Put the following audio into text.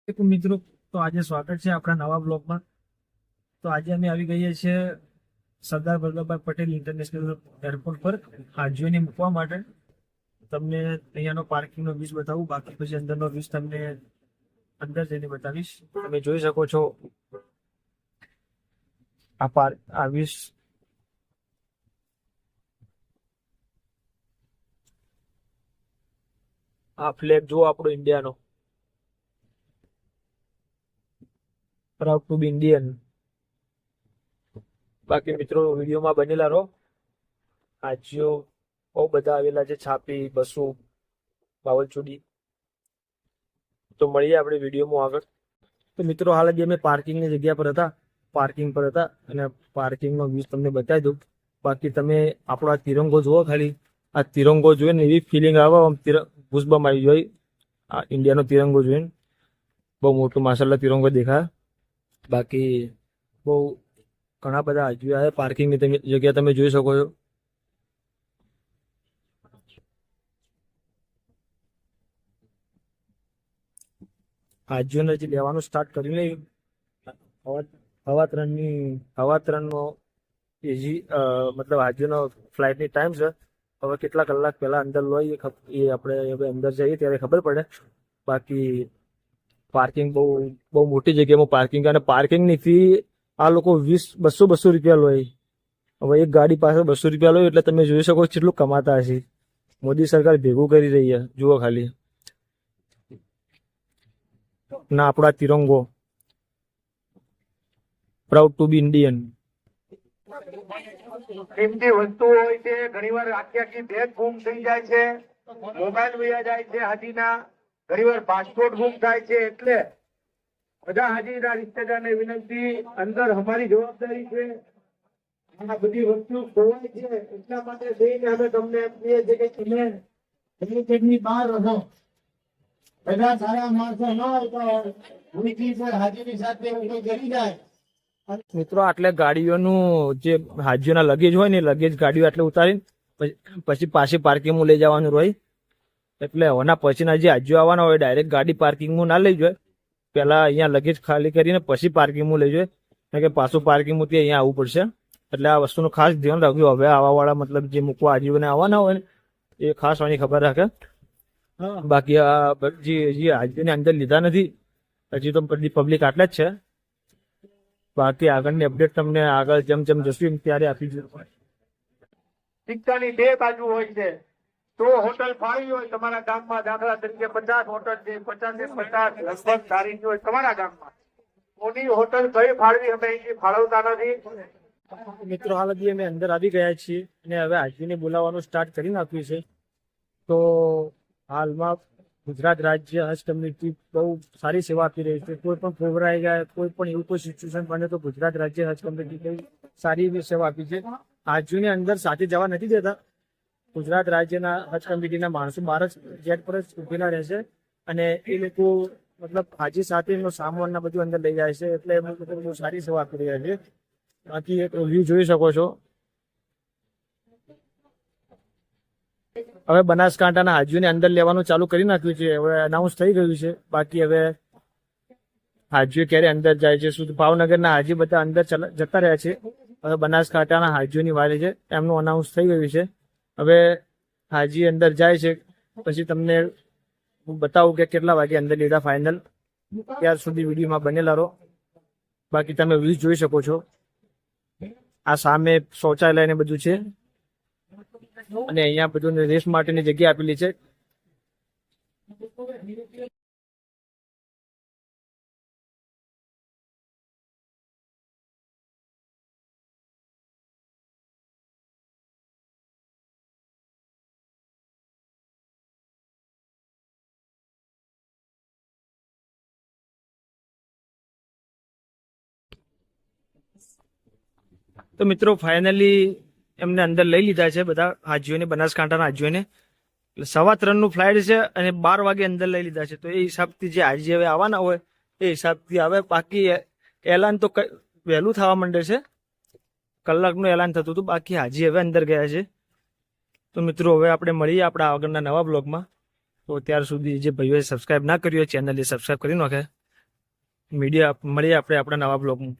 મિત્રો, તો આજે સ્વાગત છે આપણા નવા બ્લોગમાં. તો આજે અમે આવી ગઈએ છીએ સરદાર વલ્લભભાઈ પટેલ ઇન્ટરનેશનલ એરપોર્ટ પર હાજીઓને મૂકવા માટે. તમને અહીંયાનો પાર્કિંગનો વ્યૂઝ બતાવું, બાકી પછી અંદરનો વ્યૂઝ તમને અંદર જઈને બતાવીશ. તમે જોઈ શકો છો આ વ્યૂઝ. આ ફ્લેગ જુઓ આપણો ઇન્ડિયાનો, પ્રાઉડ ટુ બી ઇન્ડિયન. બાકી મિત્રો વિડીયોમાં બનેલા રહો. હાજીઓ બહુ બધા આવેલા છે, છાપી, બસો, બાવલચોડી. તો મળીએ આપણે વિડીયોમાં આગળ. તો મિત્રો હાલ જ અમે પાર્કિંગની જગ્યા પર હતા, પાર્કિંગ પર હતા, અને પાર્કિંગનો વ્યૂઝ તમને બતાવી દઉં. બાકી તમે આપણો આ તિરંગો જુઓ, ખાલી આ તિરંગો જોઈને એવી ફિલિંગ આવે, આમ ગુસબમ આવી જાય. આ ઇન્ડિયાનો તિરંગો જોઈને બહુ મોટો માશાલ્લાહ તિરંગો દેખાય. બાકી બહુ ઘણા બધા હાજીઓ આવે. પાર્કિંગની જગ્યા તમે જોઈ શકો છો. હાજીઓને જે લેવાનું સ્ટાર્ટ કર્યું ને, હવા ત્રણનો એજી મતલબ હાજીઓનો ફ્લાઇટની ટાઈમ છે. હવે કેટલા કલાક પહેલા અંદર લોય એ આપણે હવે અંદર જઈએ ત્યારે ખબર પડે. બાકી પાર્કિંગ બહુ મોટી જગ્યામાં પાર્કિંગ, અને પાર્કિંગની ફી આ લોકો 200 રૂપિયા લે. હવે એક ગાડી પાસે 200 રૂપિયા લે એટલે તમે જોઈ શકો કેટલું કમાતા હશે. મોદી સરકાર ભેગું કરી રહી છે, જુઓ ખાલી. ના આપણા તિરંગો, પ્રાઉડ ટુ બી ઇન્ડિયન. કિંમતી વસ્તુ હોય છે, ઘણીવાર આખી બેગ ગુમ થઈ જાય છે, મોબાઈલ વયા જાય છે હાજીના, ઘણીવાર પાસપોર્ટ ગુમ થાય છે. એટલે બધા હાજીના રિશ્તેદારને વિનંતી, અંદર અમારી જવાબદારી છે. આ બધી વસ્તુ ખોવાય છે, એટલા માટે થઈને અમે તમને એમ કહીએ છીએ કે તમે બેરિકેડની બહાર રહો. બધા સારા માણસો ન હોય તો ભૂલથી કોઈ હાજીની સાથે એવું કોઈ કરી જાય. મિત્રો આટલે ગાડીઓનું જે હાજીઓના લગેજ હોય ને, લગેજ ગાડીઓ આટલે ઉતારીને પછી પાછી પાર્કિંગમાં લઈ જવાનું હોય. એટલે હોના પછીના જે હાજીઓ આવવાના હોય ડાયરેક્ટ ગાડી પાર્કિંગમાં ના લઈ જાય, પહેલા અહીંયા લગેજ ખાલી કરીને પછી પાર્કિંગમાં લઈ જાય, કારણ કે પાછું પાર્કિંગમાંથી અહીંયા આવવું પડશે. એટલે આ વસ્તુનું ખાસ ધ્યાન રાખજો. હવે આવાવાળા મતલબ જે મૂકવા હાજીઓને આવવાના હોય ને, એ ખાસ આની ખબર રાખે. બાકી આ જે હાજીઓને અંદર લીધા નથી હજી તો બધી પબ્લિક આટલા જ છે. બાકી આગળની અપડેટ તમને આગળ જેમ જેમ જશું ત્યારે આપી દીધું. સિક્કાની બે બાજુ હોય છે. તો હોટલ ફાળી હોય તમારા ગામમાં, દાખલા તરીકે 50 હોટલ છે, 50 લગભગ સારી હોય તમારા ગામમાં, કોની હોટલ કઈ ફાળવી અમે અહીંથી ફાળવતા નથી. મિત્રો હાલ હજી અમે અંદર આવી ગયા છીએ અને હવે હાજીને બોલાવવાનું સ્ટાર્ટ કરી નાખ્યું છે. તો હાલમાં ગુજરાત રાજ્ય હજ કમિટી બહુ સારી સેવા આપી રહી છે. કોઈ પણ પ્રોગ્રામ જાય, કોઈ પણ એવું કોઈ સિચ્યુએશન બને તો ગુજરાત રાજ્ય હજ કમિટી બહુ સારી એવી સેવા આપી છે. હાજીને અંદર સાથે જવા નથી દેતા. ગુજરાત રાજ્યના હજ કમિટીના માણસો બહાર જ જેટ પર જ ઉભેલા રહેશે, અને એ લોકો મતલબ હાજી સાથેનો સામાનના બધું અંદર લઈ જાય છે. એટલે એમ બહુ સારી સેવા આપી રહ્યા છે. બાકી એક વ્યૂ જોઈ શકો છો. હવે બનાસકાંઠાના હાજીઓને અંદર લેવાનું ચાલુ કરી નાખ્યું છે. હવે અનાઉન્સ થઈ ગયું છે. બાકી હવે હાજીઓ ક્યારે અંદર જાય છે, શું ભાવનગરના હાજી બધા અંદર જતા રહ્યા છે. હવે બનાસકાંઠાના હાજીઓની વારી છે, એમનું અનાઉન્સ થઈ ગયું છે. હવે હાજી અંદર જાય છે પછી તમને હું બતાવું કે કેટલા વાગે અંદર લીધા ફાઇનલ. ત્યાર સુધી વિડીયોમાં બનેલા રહો. બાકી તમે વ્યૂઝ જોઈ શકો છો. આ સામે શૌચાલય ને બધું છે, અને અહીંયા બધું રેસ્ટ માટેની જગ્યા આપેલી છે. તો મિત્રો ફાઇનલી એમને અંદર લઈ લીધા છે બધા હાજીઓને, બનાસકાંઠાના હાજીઓને. એટલે 3:15 ફ્લાઇટ છે અને 12 વાગે અંદર લઈ લીધા છે. તો એ હિસાબથી જે હાજી હવે આવવાના હોય એ હિસાબથી આવે. બાકી એલાન તો વહેલું થવા માંડે છે, કલાકનું એલાન થતું હતું. બાકી હાજી હવે અંદર ગયા છે. તો મિત્રો હવે આપણે મળીએ આપણા આગળના નવા બ્લોગમાં. તો ત્યાર સુધી જે ભાઈઓએ સબસ્ક્રાઇબ ના કર્યું હોય ચેનલને સબસ્ક્રાઇબ કરી નાખે. મળીએ આપણે આપણા નવા બ્લોગમાં.